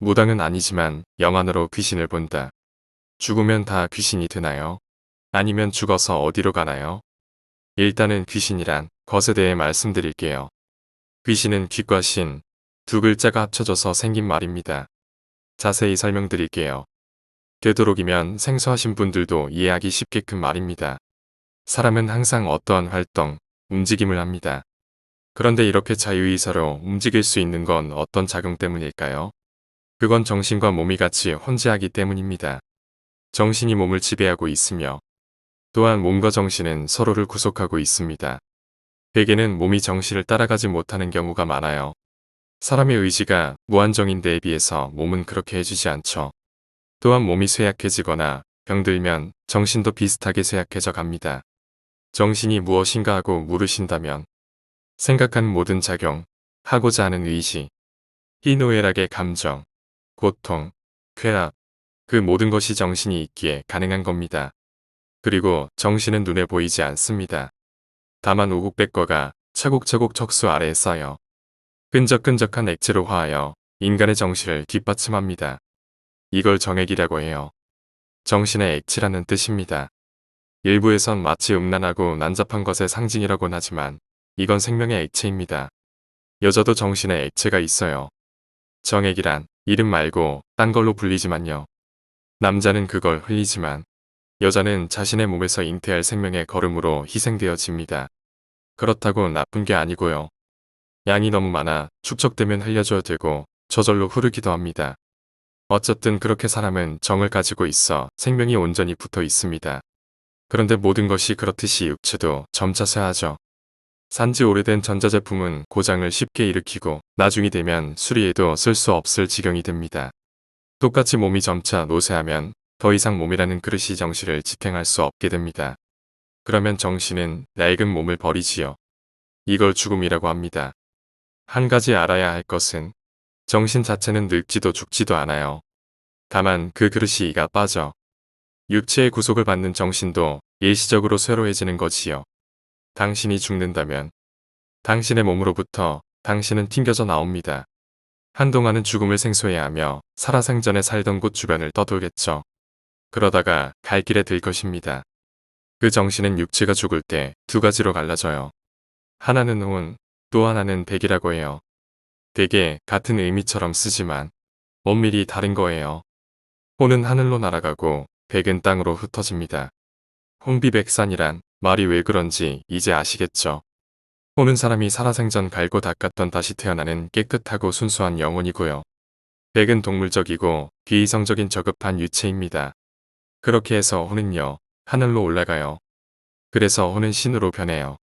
무당은 아니지만 영안으로 귀신을 본다. 죽으면 다 귀신이 되나요? 아니면 죽어서 어디로 가나요? 일단은 귀신이란 것에 대해 말씀드릴게요. 귀신은 귀과 신, 두 글자가 합쳐져서 생긴 말입니다. 자세히 설명드릴게요. 되도록이면 생소하신 분들도 이해하기 쉽게끔 말입니다. 사람은 항상 어떠한 활동, 움직임을 합니다. 그런데 이렇게 자유의사로 움직일 수 있는 건 어떤 작용 때문일까요? 그건 정신과 몸이 같이 혼재하기 때문입니다. 정신이 몸을 지배하고 있으며 또한 몸과 정신은 서로를 구속하고 있습니다. 대개는 몸이 정신을 따라가지 못하는 경우가 많아요. 사람의 의지가 무한정인 데에 비해서 몸은 그렇게 해주지 않죠. 또한 몸이 쇠약해지거나 병들면 정신도 비슷하게 쇠약해져 갑니다. 정신이 무엇인가 하고 물으신다면 생각하는 모든 작용, 하고자 하는 의지, 희노애락의 감정, 고통, 쾌락, 그 모든 것이 정신이 있기에 가능한 겁니다. 그리고 정신은 눈에 보이지 않습니다. 다만 오곡백과가 차곡차곡 척수 아래에 쌓여 끈적끈적한 액체로 화하여 인간의 정신을 뒷받침합니다. 이걸 정액이라고 해요. 정신의 액체라는 뜻입니다. 일부에선 마치 음란하고 난잡한 것의 상징이라곤 하지만 이건 생명의 액체입니다. 여자도 정신의 액체가 있어요. 정액이란 이름 말고 딴 걸로 불리지만요. 남자는 그걸 흘리지만 여자는 자신의 몸에서 잉태할 생명의 걸음으로 희생되어집니다. 그렇다고 나쁜 게 아니고요. 양이 너무 많아 축적되면 흘려줘야 되고 저절로 흐르기도 합니다. 어쨌든 그렇게 사람은 정을 가지고 있어 생명이 온전히 붙어 있습니다. 그런데 모든 것이 그렇듯이 육체도 점차 쇠하죠. 산지 오래된 전자제품은 고장을 쉽게 일으키고 나중이 되면 수리해도 쓸 수 없을 지경이 됩니다. 똑같이 몸이 점차 노쇠하면 더 이상 몸이라는 그릇이 정신을 지탱할 수 없게 됩니다. 그러면 정신은 낡은 몸을 버리지요. 이걸 죽음이라고 합니다. 한 가지 알아야 할 것은 정신 자체는 늙지도 죽지도 않아요. 다만 그 그릇이 이가 빠져 육체의 구속을 받는 정신도 일시적으로 쇠로해지는 거지요. 당신이 죽는다면 당신의 몸으로부터 당신은 튕겨져 나옵니다. 한동안은 죽음을 생소해하며 살아생전에 살던 곳 주변을 떠돌겠죠. 그러다가 갈 길에 들 것입니다. 그 정신은 육체가 죽을 때 두 가지로 갈라져요. 하나는 혼, 또 하나는 백이라고 해요. 되게 같은 의미처럼 쓰지만 엄밀히 다른 거예요. 혼은 하늘로 날아가고 백은 땅으로 흩어집니다. 혼비백산이란 말이 왜 그런지 이제 아시겠죠? 혼은 사람이 살아생전 갈고 닦았던 다시 태어나는 깨끗하고 순수한 영혼이고요. 백은 동물적이고 비이성적인 저급한 유체입니다. 그렇게 해서 혼은요, 하늘로 올라가요. 그래서 혼은 신으로 변해요.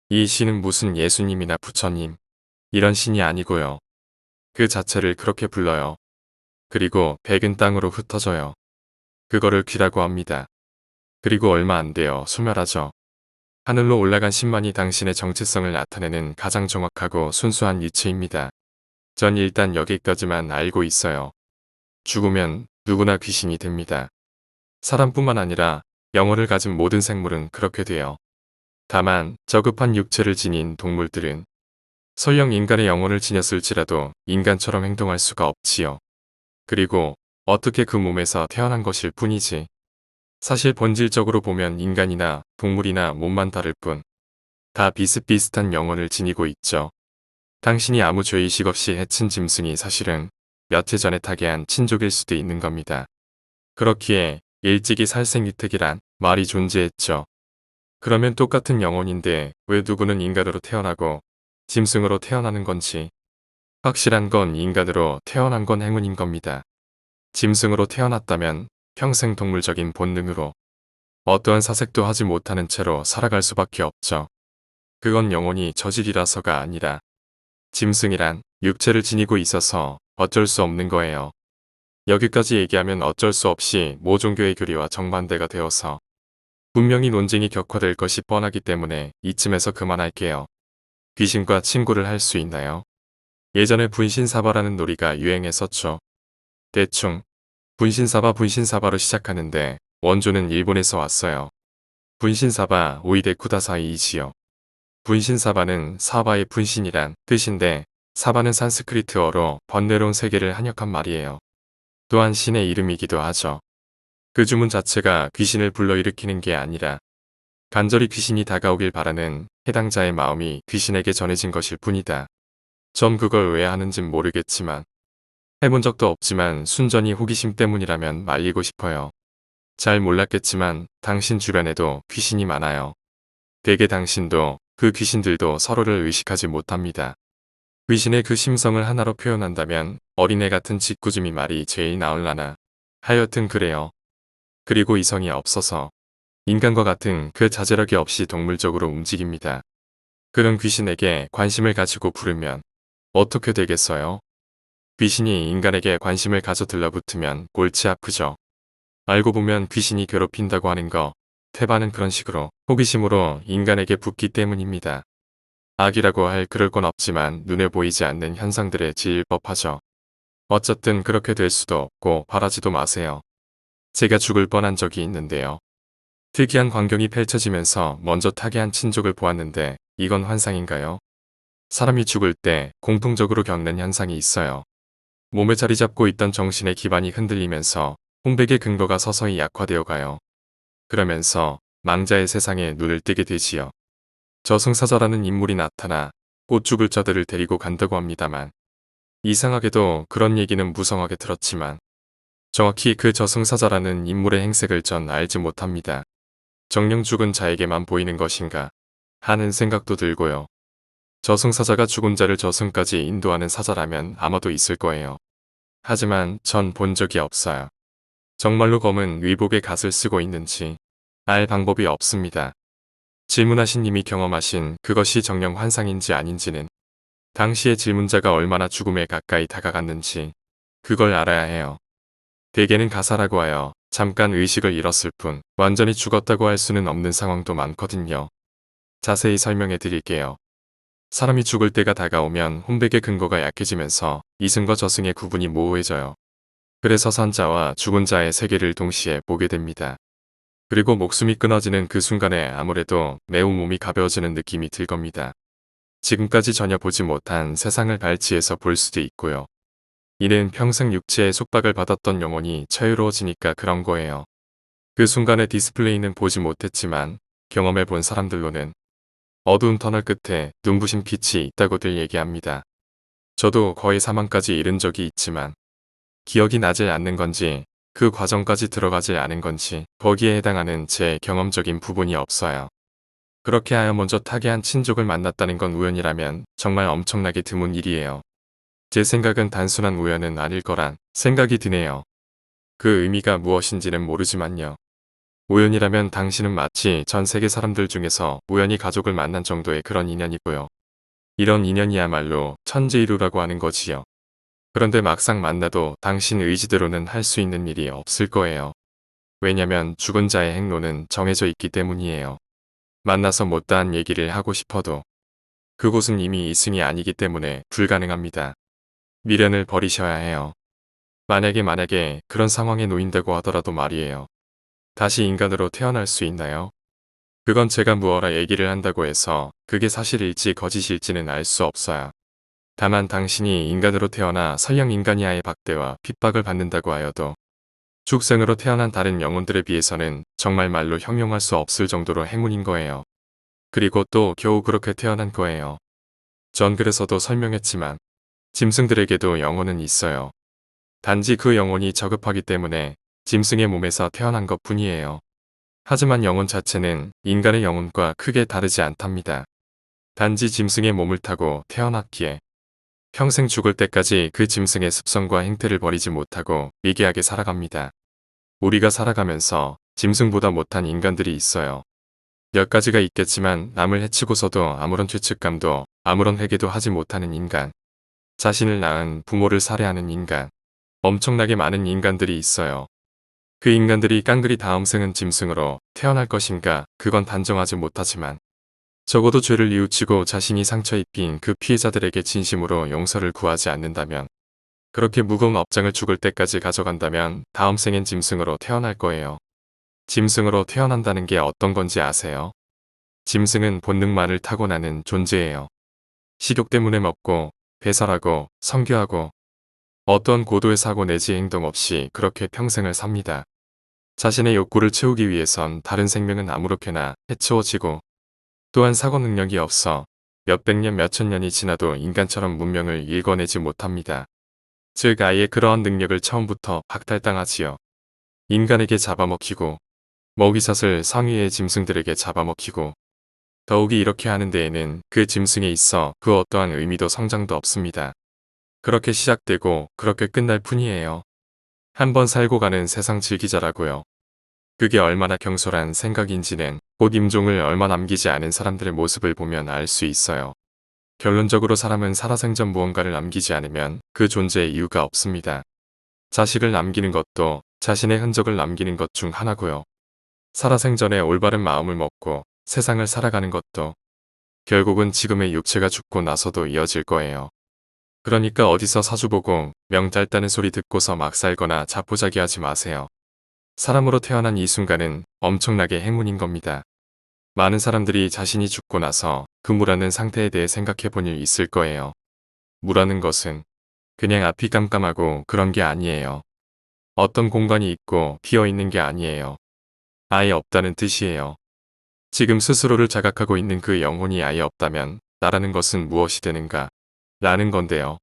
이 신은 무슨 예수님이나 부처님, 이런 신이 아니고요. 그 자체를 그렇게 불러요. 그리고 백은 땅으로 흩어져요. 그거를 귀라고 합니다. 그리고 얼마 안 되어 소멸하죠. 하늘로 올라간 신만이 당신의 정체성을 나타내는 가장 정확하고 순수한 유체입니다. 전 일단 여기까지만 알고 있어요. 죽으면 누구나 귀신이 됩니다. 사람뿐만 아니라 영혼을 가진 모든 생물은 그렇게 돼요. 다만 저급한 육체를 지닌 동물들은 설령 인간의 영혼을 지녔을지라도 인간처럼 행동할 수가 없지요. 그리고 어떻게 그 몸에서 태어난 것일 뿐이지. 사실 본질적으로 보면 인간이나 동물이나 몸만 다를 뿐 다 비슷비슷한 영혼을 지니고 있죠. 당신이 아무 죄의식 없이 해친 짐승이 사실은 몇 해 전에 타계한 친족일 수도 있는 겁니다. 그렇기에 일찍이 살생유택이란 말이 존재했죠. 그러면 똑같은 영혼인데 왜 누구는 인간으로 태어나고 짐승으로 태어나는 건지. 확실한 건 인간으로 태어난 건 행운인 겁니다. 짐승으로 태어났다면 평생 동물적인 본능으로 어떠한 사색도 하지 못하는 채로 살아갈 수밖에 없죠. 그건 영혼이 저질이라서가 아니라 짐승이란 육체를 지니고 있어서 어쩔 수 없는 거예요. 여기까지 얘기하면 어쩔 수 없이 모종교의 교리와 정반대가 되어서 분명히 논쟁이 격화될 것이 뻔하기 때문에 이쯤에서 그만할게요. 귀신과 친구를 할 수 있나요? 예전에 분신사바라는 놀이가 유행했었죠. 대충 분신사바 분신사바로 시작하는데 원조는 일본에서 왔어요. 분신사바 오이데 쿠다사이이지요. 분신사바는 사바의 분신이란 뜻인데 사바는 산스크리트어로 번뇌로운 세계를 한역한 말이에요. 또한 신의 이름이기도 하죠. 그 주문 자체가 귀신을 불러일으키는 게 아니라 간절히 귀신이 다가오길 바라는 해당자의 마음이 귀신에게 전해진 것일 뿐이다. 전 그걸 왜 하는진 모르겠지만 해본 적도 없지만 순전히 호기심 때문이라면 말리고 싶어요. 잘 몰랐겠지만 당신 주변에도 귀신이 많아요. 대개 당신도 그 귀신들도 서로를 의식하지 못합니다. 귀신의 그 심성을 하나로 표현한다면 어린애 같은 짓궂음이 말이 제일 나올라나. 하여튼 그래요. 그리고 이성이 없어서 인간과 같은 그 자제력이 없이 동물적으로 움직입니다. 그런 귀신에게 관심을 가지고 부르면 어떻게 되겠어요? 귀신이 인간에게 관심을 가져 들러붙으면 골치 아프죠. 알고 보면 귀신이 괴롭힌다고 하는 거, 태반은 그런 식으로 호기심으로 인간에게 붙기 때문입니다. 악이라고 할 그럴 건 없지만 눈에 보이지 않는 현상들에 지일 법하죠. 어쨌든 그렇게 될 수도 없고 바라지도 마세요. 제가 죽을 뻔한 적이 있는데요. 특이한 광경이 펼쳐지면서 먼저 타계한 친족을 보았는데 이건 환상인가요? 사람이 죽을 때 공통적으로 겪는 현상이 있어요. 몸에 자리 잡고 있던 정신의 기반이 흔들리면서 홍백의 근거가 서서히 약화되어 가요. 그러면서 망자의 세상에 눈을 뜨게 되지요. 저승사자라는 인물이 나타나 곧 죽을 자들을 데리고 간다고 합니다만 이상하게도 그런 얘기는 무성하게 들었지만 정확히 그 저승사자라는 인물의 행색을 전 알지 못합니다. 정령 죽은 자에게만 보이는 것인가 하는 생각도 들고요. 저승사자가 죽은 자를 저승까지 인도하는 사자라면 아마도 있을 거예요. 하지만 전 본 적이 없어요. 정말로 검은 의복에 갓을 쓰고 있는지 알 방법이 없습니다. 질문하신 님이 경험하신 그것이 정령 환상인지 아닌지는 당시의 질문자가 얼마나 죽음에 가까이 다가갔는지 그걸 알아야 해요. 대개는 가사라고 하여 잠깐 의식을 잃었을 뿐 완전히 죽었다고 할 수는 없는 상황도 많거든요. 자세히 설명해 드릴게요. 사람이 죽을 때가 다가오면 혼백의 근거가 약해지면서 이승과 저승의 구분이 모호해져요. 그래서 산자와 죽은 자의 세계를 동시에 보게 됩니다. 그리고 목숨이 끊어지는 그 순간에 아무래도 매우 몸이 가벼워지는 느낌이 들 겁니다. 지금까지 전혀 보지 못한 세상을 발치해서 볼 수도 있고요. 이는 평생 육체의 속박을 받았던 영혼이 자유로워지니까 그런 거예요. 그 순간의 디스플레이는 보지 못했지만 경험해 본 사람들로는 어두운 터널 끝에 눈부신 빛이 있다고들 얘기합니다. 저도 거의 사망까지 이른 적이 있지만 기억이 나질 않는 건지 그 과정까지 들어가질 않은 건지 거기에 해당하는 제 경험적인 부분이 없어요. 그렇게 하여 먼저 타계한 친족을 만났다는 건 우연이라면 정말 엄청나게 드문 일이에요. 제 생각은 단순한 우연은 아닐 거란 생각이 드네요. 그 의미가 무엇인지는 모르지만요. 우연이라면 당신은 마치 전 세계 사람들 중에서 우연히 가족을 만난 정도의 그런 인연이고요. 이런 인연이야말로 천재이루라고 하는 거지요. 그런데 막상 만나도 당신 의지대로는 할 수 있는 일이 없을 거예요. 왜냐면 죽은 자의 행로는 정해져 있기 때문이에요. 만나서 못다한 얘기를 하고 싶어도 그곳은 이미 이승이 아니기 때문에 불가능합니다. 미련을 버리셔야 해요. 만약에 그런 상황에 놓인다고 하더라도 말이에요. 다시 인간으로 태어날 수 있나요? 그건 제가 무어라 얘기를 한다고 해서 그게 사실일지 거짓일지는 알 수 없어요. 다만 당신이 인간으로 태어나 설령 인간이하의 박대와 핍박을 받는다고 하여도 죽생으로 태어난 다른 영혼들에 비해서는 정말 말로 형용할 수 없을 정도로 행운인 거예요. 그리고 또 겨우 그렇게 태어난 거예요. 전 그래서도 설명했지만 짐승들에게도 영혼은 있어요. 단지 그 영혼이 저급하기 때문에 짐승의 몸에서 태어난 것 뿐이에요. 하지만 영혼 자체는 인간의 영혼과 크게 다르지 않답니다. 단지 짐승의 몸을 타고 태어났기에 평생 죽을 때까지 그 짐승의 습성과 행태를 버리지 못하고 미개하게 살아갑니다. 우리가 살아가면서 짐승보다 못한 인간들이 있어요. 몇 가지가 있겠지만 남을 해치고서도 아무런 죄책감도 아무런 회개도 하지 못하는 인간. 자신을 낳은 부모를 살해하는 인간. 엄청나게 많은 인간들이 있어요. 그 인간들이 깡그리 다음 생은 짐승으로 태어날 것인가 그건 단정하지 못하지만 적어도 죄를 뉘우치고 자신이 상처 입힌 그 피해자들에게 진심으로 용서를 구하지 않는다면 그렇게 무거운 업장을 죽을 때까지 가져간다면 다음 생엔 짐승으로 태어날 거예요. 짐승으로 태어난다는 게 어떤 건지 아세요? 짐승은 본능만을 타고나는 존재예요. 식욕 때문에 먹고 배설하고 성교하고 어떤 고도의 사고 내지 행동 없이 그렇게 평생을 삽니다. 자신의 욕구를 채우기 위해선 다른 생명은 아무렇게나 해치워지고 또한 사고 능력이 없어 몇백 년 몇천 년이 지나도 인간처럼 문명을 일궈내지 못합니다. 즉 아예 그러한 능력을 처음부터 박탈당하지요. 인간에게 잡아먹히고 먹이사슬 상위의 짐승들에게 잡아먹히고 더욱이 이렇게 하는 데에는 그 짐승에 있어 그 어떠한 의미도 성장도 없습니다. 그렇게 시작되고 그렇게 끝날 뿐이에요. 한번 살고 가는 세상 즐기자라고요. 그게 얼마나 경솔한 생각인지는 곧 임종을 얼마 남기지 않은 사람들의 모습을 보면 알 수 있어요. 결론적으로 사람은 살아생전 무언가를 남기지 않으면 그 존재의 이유가 없습니다. 자식을 남기는 것도 자신의 흔적을 남기는 것 중 하나고요. 살아생전에 올바른 마음을 먹고 세상을 살아가는 것도 결국은 지금의 육체가 죽고 나서도 이어질 거예요. 그러니까 어디서 사주보고 명 짧다는 소리 듣고서 막 살거나 자포자기하지 마세요. 사람으로 태어난 이 순간은 엄청나게 행운인 겁니다. 많은 사람들이 자신이 죽고 나서 그 무라는 상태에 대해 생각해 본 일 있을 거예요. 무라는 것은 그냥 앞이 깜깜하고 그런 게 아니에요. 어떤 공간이 있고 비어 있는 게 아니에요. 아예 없다는 뜻이에요. 지금 스스로를 자각하고 있는 그 영혼이 아예 없다면 나라는 것은 무엇이 되는가? 라는 건데요.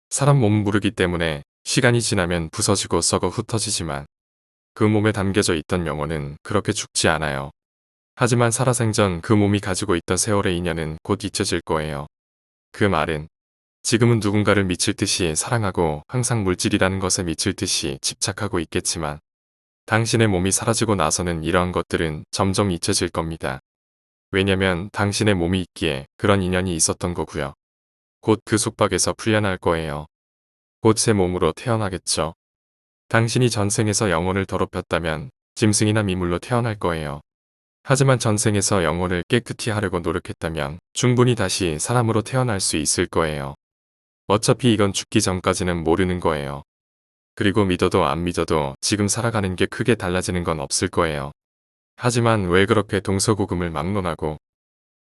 사람 몸은 무르기 때문에 시간이 지나면 부서지고 썩어 흩어지지만 그 몸에 담겨져 있던 영혼은 그렇게 죽지 않아요. 하지만 살아생전 그 몸이 가지고 있던 세월의 인연은 곧 잊혀질 거예요. 그 말은 지금은 누군가를 미칠 듯이 사랑하고 항상 물질이라는 것에 미칠 듯이 집착하고 있겠지만 당신의 몸이 사라지고 나서는 이러한 것들은 점점 잊혀질 겁니다. 왜냐면 당신의 몸이 있기에 그런 인연이 있었던 거고요. 곧 그 속박에서 풀려날 거예요. 곧 새 몸으로 태어나겠죠. 당신이 전생에서 영혼을 더럽혔다면 짐승이나 미물로 태어날 거예요. 하지만 전생에서 영혼을 깨끗이 하려고 노력했다면 충분히 다시 사람으로 태어날 수 있을 거예요. 어차피 이건 죽기 전까지는 모르는 거예요. 그리고 믿어도 안 믿어도 지금 살아가는 게 크게 달라지는 건 없을 거예요. 하지만 왜 그렇게 동서고금을 막론하고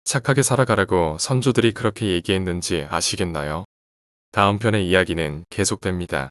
착하게 살아가라고 선조들이 그렇게 얘기했는지 아시겠나요? 다음 편의 이야기는 계속됩니다.